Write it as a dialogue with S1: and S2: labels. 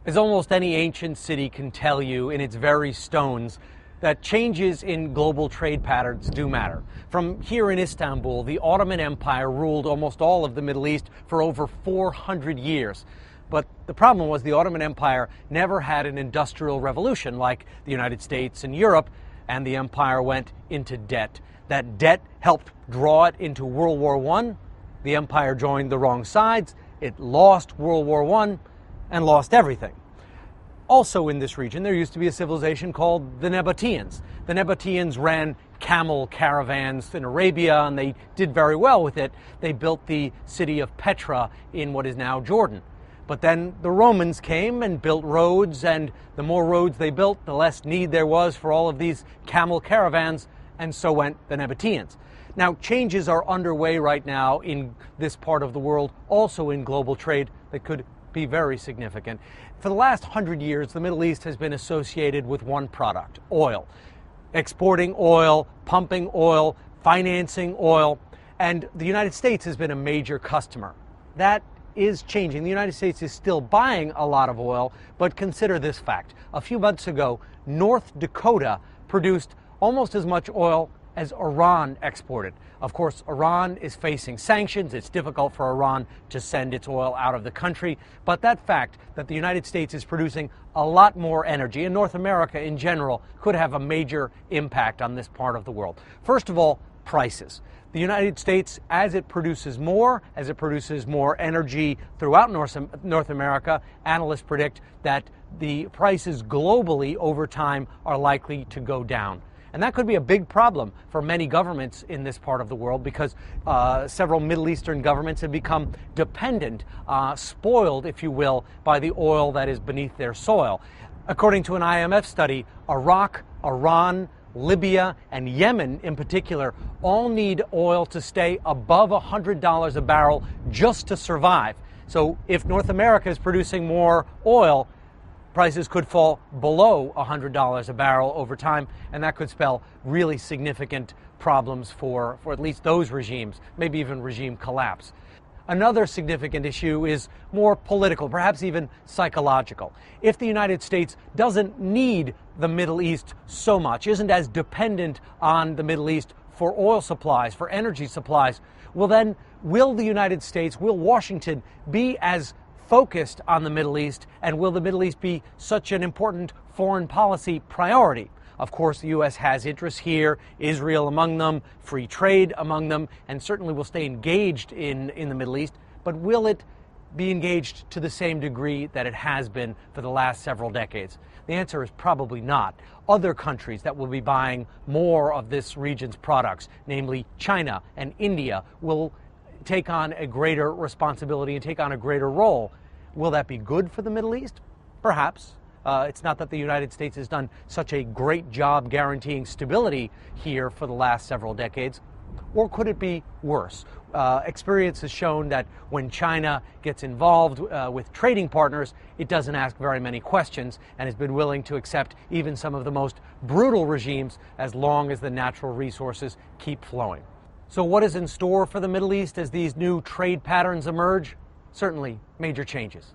S1: As almost any ancient city can tell you in its very stones, that changes in global trade patterns do matter. From here in Istanbul, the Ottoman Empire ruled almost all of the Middle East for over 400 years. But the problem was the Ottoman Empire never had an industrial revolution like the United States and Europe, and the empire went into debt. That debt helped draw it into World War I. The empire joined the wrong sides. It lost World War I and lost everything. Also in this region, there used to be a civilization called the Nabateans. The Nabateans ran camel caravans in Arabia, and they did very well with it. They built the city of Petra in what is now Jordan. But then the Romans came and built roads, and the more roads they built, the less need there was for all of these camel caravans, and so went the Nabateans. Now, changes are underway right now in this part of the world, also in global trade, that could be very significant. For the last 100 years, the Middle East has been associated with one product, oil. Exporting oil, pumping oil, financing oil, and the United States has been a major customer. That is changing. The United States is still buying a lot of oil, but consider this fact. A few months ago, North Dakota produced almost as much oil as Iran exported. Of course, Iran is facing sanctions. It's difficult for Iran to send its oil out of the country. But that fact that the United States is producing a lot more energy, and North America in general, could have a major impact on this part of the world. First of all, prices. The United States, as it produces more energy throughout North America, analysts predict that the prices globally over time are likely to go down. And that could be a big problem for many governments in this part of the world, because several Middle Eastern governments have become dependent, spoiled, if you will, by the oil that is beneath their soil. According to an IMF study, Iraq, Iran, Libya, and Yemen in particular all need oil to stay above $100 a barrel just to survive. So if North America is producing more oil, prices could fall below $100 a barrel over time, and that could spell really significant problems for at least those regimes, maybe even regime collapse. Another significant issue is more political, perhaps even psychological. If the United States doesn't need the Middle East so much, isn't as dependent on the Middle East for oil supplies, for energy supplies, well then, will the United States, will Washington be as focused on the Middle East, and will the Middle East be such an important foreign policy priority? Of course, the U.S. has interests here, Israel among them, free trade among them, and certainly will stay engaged in the Middle East. But will it be engaged to the same degree that it has been for the last several decades? The answer is probably not. Other countries that will be buying more of this region's products, namely China and India, will take on a greater responsibility and take on a greater role. Will that be good for the Middle East? Perhaps. It's not that the United States has done such a great job guaranteeing stability here for the last several decades. Or could it be worse? Experience has shown that when China gets involved with trading partners, it doesn't ask very many questions and has been willing to accept even some of the most brutal regimes as long as the natural resources keep flowing. So what is in store for the Middle East as these new trade patterns emerge? Certainly major changes.